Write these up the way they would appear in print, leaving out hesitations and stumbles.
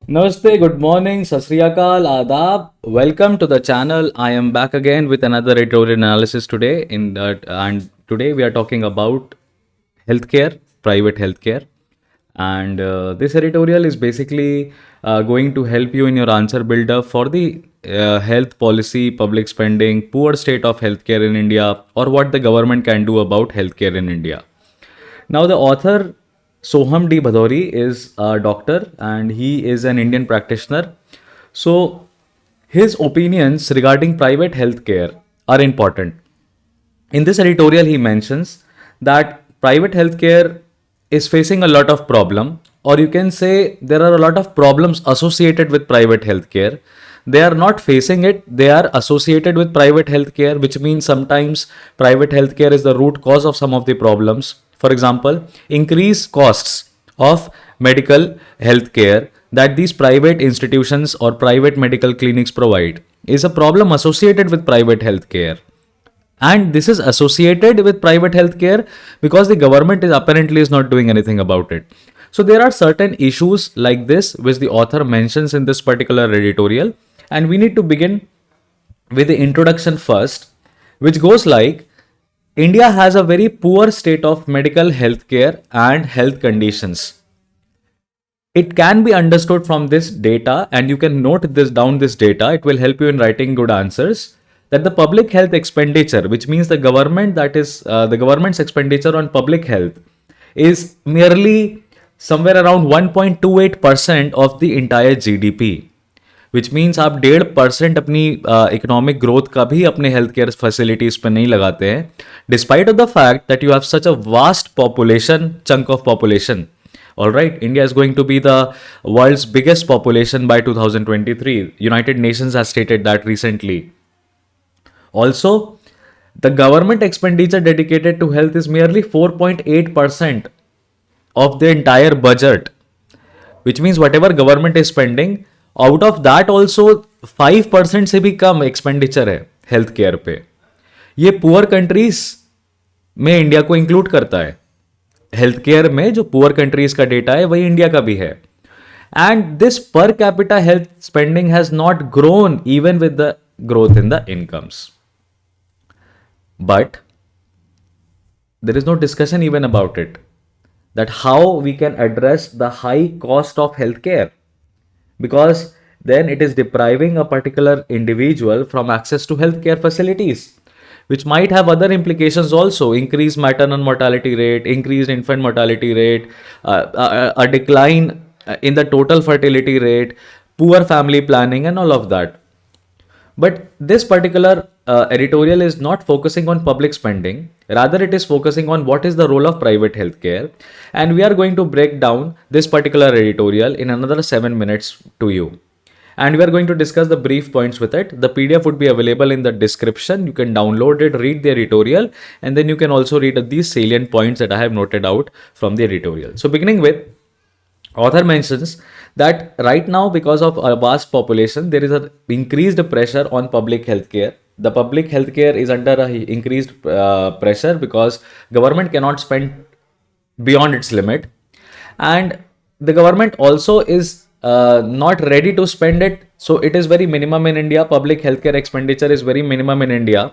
Namaste, good morning, Sat Sri Akal, Adab. Welcome to the channel. I am back again with another editorial analysis today. And today we are talking about healthcare, private healthcare. And this editorial is basically going to help you in your answer builder for the health policy, public spending, poor state of healthcare in India, or what the government can do about healthcare in India. Now, the author Soham D. Bhadori is a doctor and he is an Indian practitioner. So, his opinions regarding private healthcare are important. In this editorial, he mentions that private healthcare is facing a lot of problem, or you can say there are a lot of problems associated with private healthcare. They are not facing it, they are associated with private healthcare, which means sometimes private healthcare is the root cause of some of the problems. For example, increased costs of medical healthcare that these private institutions or private medical clinics provide is a problem associated with private healthcare, and this is associated with private healthcare because the government is apparently is not doing anything about it. So there are certain issues like this which the author mentions in this particular editorial, and we need to begin with the introduction first, which goes like: India has a very poor state of medical healthcare and health conditions. It can be understood from this data, and you can note this data. It will help you in writing good answers. That the public health expenditure, which means the government, that is the government's expenditure on public health, is merely somewhere around 1.28% of the entire GDP. Which means आप 1.5% अपनी economic growth का भी अपने health care facilities पर नहीं लगाते हैं, despite of the fact that you have such a vast population, chunk of population. All right, India is going to be the world's biggest population by 2023. United Nations has stated that recently. Also, the government expenditure dedicated to health is merely 4.8% of the entire budget, which means whatever government is spending, out of that also 5% से भी कम expenditure है health care पे. ये poor countries में India को include करता है. Health care में जो पुअर कंट्रीज का डेटा है वही इंडिया का भी है. And this per capita health spending has not grown even with the growth in the incomes. But there is no discussion even about it, that how we can address the high cost of healthcare, because then it is depriving a particular individual from access to healthcare facilities, which might have other implications also: increased maternal mortality rate, increased infant mortality rate, a decline in the total fertility rate, poor family planning, and all of that. But this particular editorial is not focusing on public spending, rather it is focusing on what is the role of private healthcare, and we are going to break down this particular editorial in another 7 minutes to you, and we are going to discuss the brief points with it. The PDF would be available in the description. You can download it, read the editorial, and then you can also read these salient points that I have noted out from the editorial. So beginning with, author mentions that right now, because of a vast population, there is an increased pressure on public healthcare. The public healthcare is under a increased pressure because government cannot spend beyond its limit, and the government also is not ready to spend it. So it is very minimum in India. Public healthcare expenditure is very minimum in India,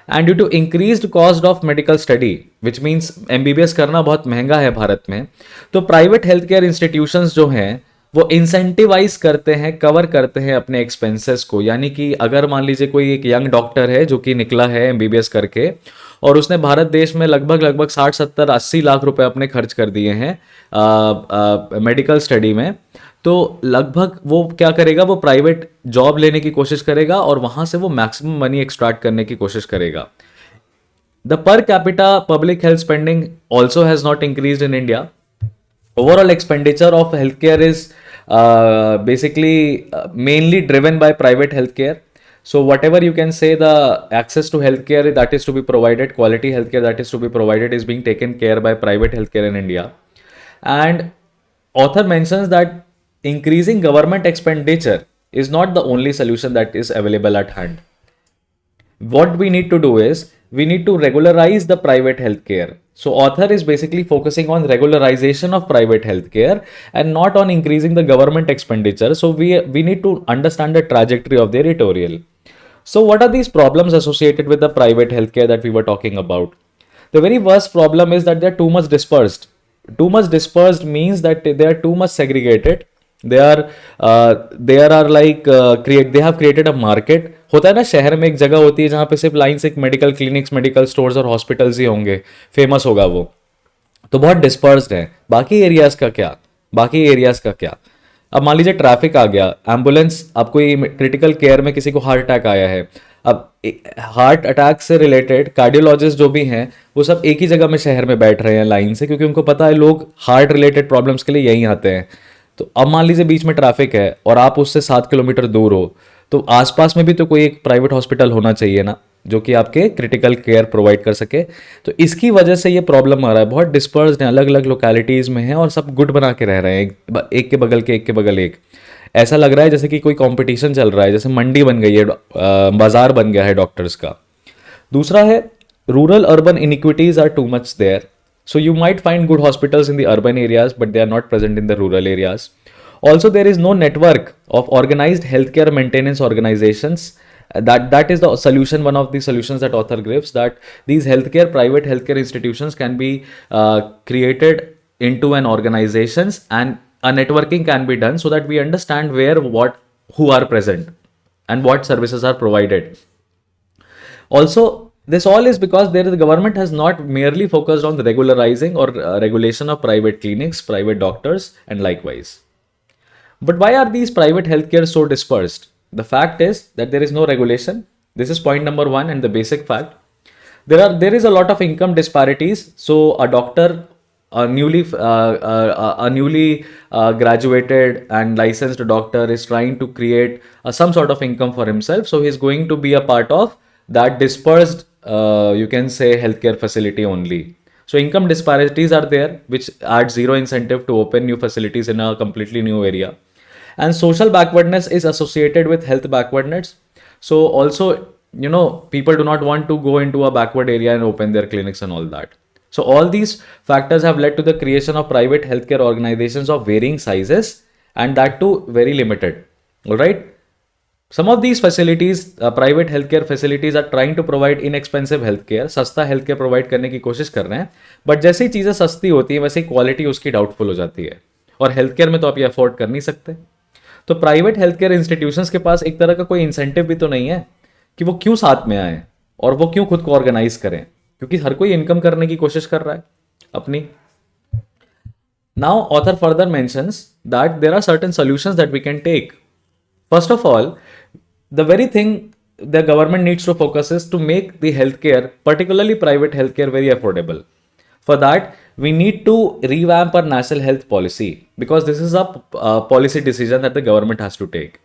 and due to increased cost of medical study, which means MBBS करना बहुत महंगा है भारत में, तो private health care institutions जो हैं वो incentivise करते हैं, कवर करते हैं अपने एक्सपेंसेस को. यानी कि अगर मान लीजिए कोई एक यंग डॉक्टर है जो कि निकला है MBBS करके, और उसने भारत देश में लगभग 60-70-80 लाख रुपए अपने खर्च कर दिए हैं मेडिकल स्टडी में, तो लगभग वो क्या करेगा, वो प्राइवेट जॉब लेने की कोशिश करेगा और वहां से वो मैक्सिमम मनी एक्सट्रैक्ट करने की कोशिश करेगा. The per capita public health spending also has not increase in India. Overall expenditure of healthcare is basically mainly driven by private healthcare. So whatever you can say, the access to healthcare that is to be provided, quality healthcare that is to be provided, is being taken care by private healthcare in India. And author mentions that increasing government expenditure is not the only solution that is available at hand. What we need to do is we need to regularize the private healthcare. So author is basically focusing on regularization of private healthcare and not on increasing the government expenditure. So we need to understand the trajectory of the editorial. So what are these problems associated with the private healthcare that we were talking about? The very worst problem is that they're too much dispersed. Too much dispersed means that they are too much segregated. They are there are like create they have created a market. होता है ना, शहर में एक जगह होती है जहाँ पे सिर्फ लाइन से मेडिकल क्लिनिक्स, मेडिकल स्टोर्स और हॉस्पिटल्स ही होंगे, फेमस होगा वो, तो बहुत डिस्पर्स्ड है। बाकी एरियाज का क्या, बाकी एरियाज का क्या? अब मान लीजिए ट्रैफिक आ गया, एम्बुलेंस, अब कोई क्रिटिकल केयर में किसी को हार्ट अटैक आया है, अब हार्ट अटैक से रिलेटेड कार्डियोलॉजिस्ट जो भी हैं वो सब एक ही जगह में शहर में बैठ रहे हैं लाइन से, क्योंकि उनको पता है लोग हार्ट रिलेटेड प्रॉब्लम्स के लिए यहीं आते हैं। तो अब मान लीजिए बीच में ट्रैफिक है और आप उससे 7 किलोमीटर दूर हो, तो आसपास में भी तो कोई एक प्राइवेट हॉस्पिटल होना चाहिए ना, जो कि आपके क्रिटिकल केयर प्रोवाइड कर सके। तो इसकी वजह से ये प्रॉब्लम आ रहा है, बहुत डिस्पर्स्ड हैं, अलग अलग लोकेलिटीज़ में हैं और सब गुट बना के रह रहे हैं, एक के बगल के, एक के बगल एक। ऐसा लग रहा है जैसे कि कोई कंपटीशन चल रहा है, जैसे मंडी बन गई है, बाजार बन गया है डॉक्टर्स का। दूसरा है rural urban inequities are too much there, so you might find good hospitals in the urban areas but they are not present in the rural areas. Also there is no network of organized healthcare maintenance organizations. That is the solution, one of the solutions that author gives, that these private healthcare institutions can be created into an organizations and a networking can be done so that we understand where, what, who are present and what services are provided. Also, this all is because the government has not merely focused on the regularizing or regulation of private clinics, private doctors, and likewise. But why are these private healthcare so dispersed? The fact is that there is no regulation. This is point number one and the basic fact. There is a lot of income disparities. So a doctor, a newly graduated and licensed doctor is trying to create some sort of income for himself. So he's going to be a part of that dispersed, you can say, healthcare facility only. So income disparities are there, which add zero incentive to open new facilities in a completely new area. And social backwardness is associated with health backwardness. So also, people do not want to go into a backward area and open their clinics and all that. So all these factors have led to the creation of private healthcare organizations of varying sizes, and that too very limited. All right. Some of these facilities, private healthcare facilities, are trying to provide inexpensive healthcare, सस्ता healthcare provide करने की कोशिश कर रहे हैं, but जैसे ही चीज़ें सस्ती होती हैं वैसे ही क्वालिटी उसकी डाउटफुल हो जाती है, और हेल्थकेयर में तो आप ये अफोर्ड कर नहीं सकते। तो प्राइवेट हेल्थकेयर इंस्टीट्यूशंस के पास एक तरह का कोई इंसेंटिव भी तो नहीं है कि वो क्यों साथ में आए और वो क्यों खुद को ऑर्गेनाइज करें, क्योंकि हर कोई इनकम करने की कोशिश कर रहा है अपनी। Now author further mentions that there are certain solutions that we can take. First of all, the very thing the government needs to focus is to make the healthcare, particularly private healthcare, very affordable. For that, we need to revamp our national health policy, because this is a policy decision that the government has to take.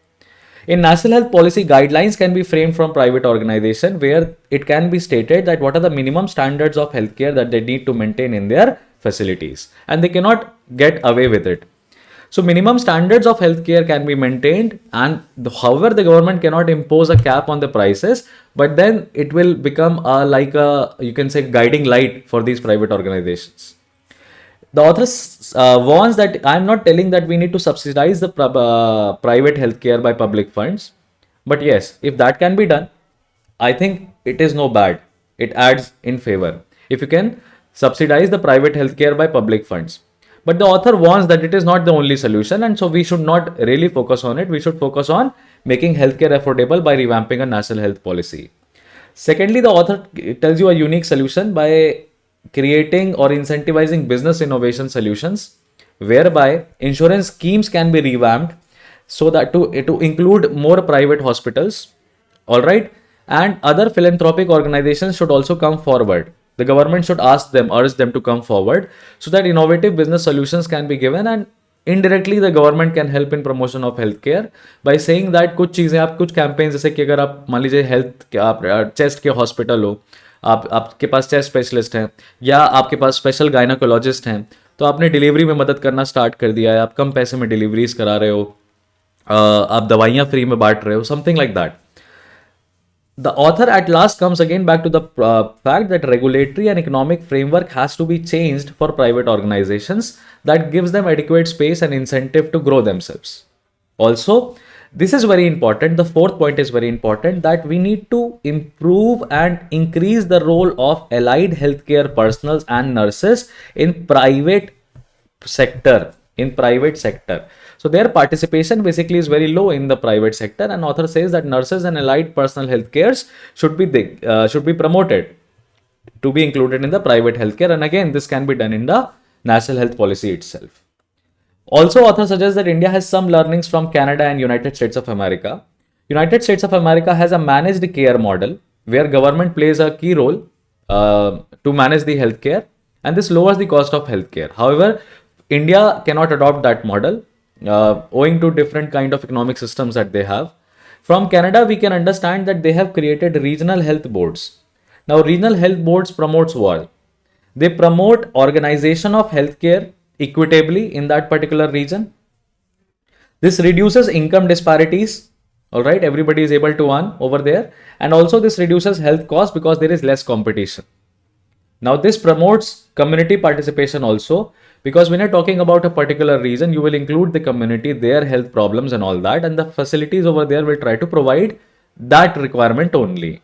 In national health policy, guidelines can be framed from private organization where it can be stated that what are the minimum standards of healthcare that they need to maintain in their facilities, and they cannot get away with it. So minimum standards of healthcare can be maintained, and however the government cannot impose a cap on the prices, but then it will become like a, you can say, guiding light for these private organizations. The author warns that I'm not telling that we need to subsidize the private healthcare by public funds, but yes, if that can be done, I think it is no bad. It adds in favor if you can subsidize the private healthcare by public funds. But the author warns that it is not the only solution, and so we should not really focus on it. We should focus on making healthcare affordable by revamping a national health policy. Secondly, the author tells you a unique solution by creating or incentivizing business innovation solutions, whereby insurance schemes can be revamped so that to include more private hospitals, all right, and other philanthropic organizations should also come forward. The government should urge them to come forward so that innovative business solutions can be given, and indirectly the government can help in promotion of healthcare by saying that कुछ चीज़ें आप, कुछ campaigns, जैसे कि अगर आप मान लीजिए हेल्थ, आप चेस्ट के हॉस्पिटल हो, आपके पास चेस्ट स्पेशलिस्ट हैं या आपके पास स्पेशल गायनाकोलॉजिस्ट हैं, तो आपने डिलीवरी में मदद करना स्टार्ट कर दिया है, आप कम पैसे में डिलीवरीज करा रहे हो, आप दवाइयाँ फ्री में बांट रहे हो, something like that. The author at last comes again back to the fact that regulatory and economic framework has to be changed for private organizations that gives them adequate space and incentive to grow themselves. Also, this is very important. The fourth point is very important, that we need to improve and increase the role of allied healthcare personnel and nurses in private sector. So their participation basically is very low in the private sector, and author says that nurses and allied personal health cares should be promoted to be included in the private healthcare, and again this can be done in the national health policy itself. Also, author suggests that India has some learnings from Canada and United States of America. United States of America has a managed care model where government plays a key role to manage the healthcare, and this lowers the cost of healthcare. However, India cannot adopt that model owing to different kind of economic systems that they have. From Canada, we can understand that they have created regional health boards. Now, regional health boards promotes what? They promote organization of healthcare equitably in that particular region. This reduces income disparities. All right, everybody is able to earn over there, and also this reduces health costs because there is less competition. Now, this promotes community participation also, because when you're talking about a particular region, you will include the community, their health problems and all that, and the facilities over there will try to provide that requirement only.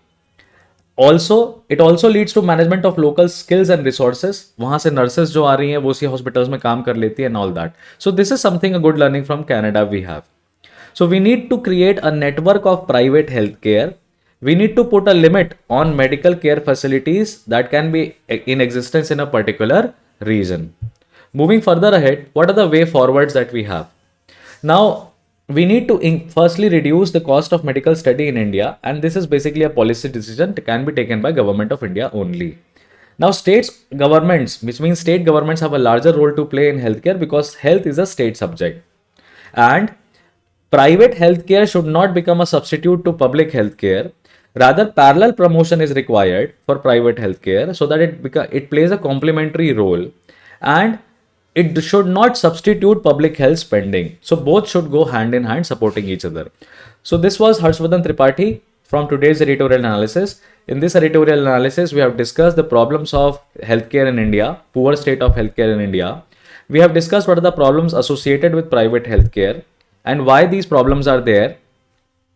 Also, it also leads to management of local skills and resources. वहाँ से nurses जो आ रही हैं वो उसी hospitals में काम कर लेती है and all that. So this is something a good learning from Canada we have. So we need to create a network of private healthcare. We need to put a limit on medical care facilities that can be in existence in a particular region. Moving further ahead, what are the way forwards that we have? Now, we need to firstly reduce the cost of medical study in India, and this is basically a policy decision that can be taken by Government of India only. Now, governments, which means state governments, have a larger role to play in healthcare because health is a state subject. And private healthcare should not become a substitute to public healthcare. Rather, parallel promotion is required for private healthcare so that it plays a complementary role, and it should not substitute public health spending. So both should go hand in hand, supporting each other. So this was Harshvardhan Tripathi from today's editorial analysis. In this editorial analysis, we have discussed the problems of healthcare in India, poor state of healthcare in India. We have discussed what are the problems associated with private healthcare and why these problems are there.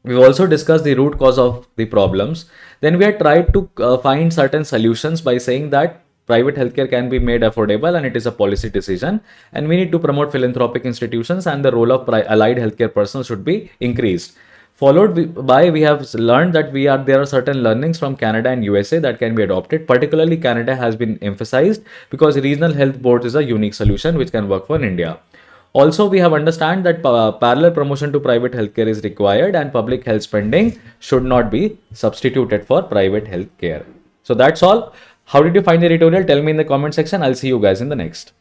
We've also discussed the root cause of the problems. Then we have tried to find certain solutions by saying that private healthcare can be made affordable and it is a policy decision, and we need to promote philanthropic institutions, and the role of allied healthcare personnel should be increased. Followed by, we have learned that there are certain learnings from Canada and USA that can be adopted. Particularly Canada has been emphasized because regional health boards is a unique solution which can work for India. Also, we have understand that parallel promotion to private healthcare is required, and public health spending should not be substituted for private healthcare. So that's all. How did you find the editorial? Tell me in the comment section. I'll see you guys in the next.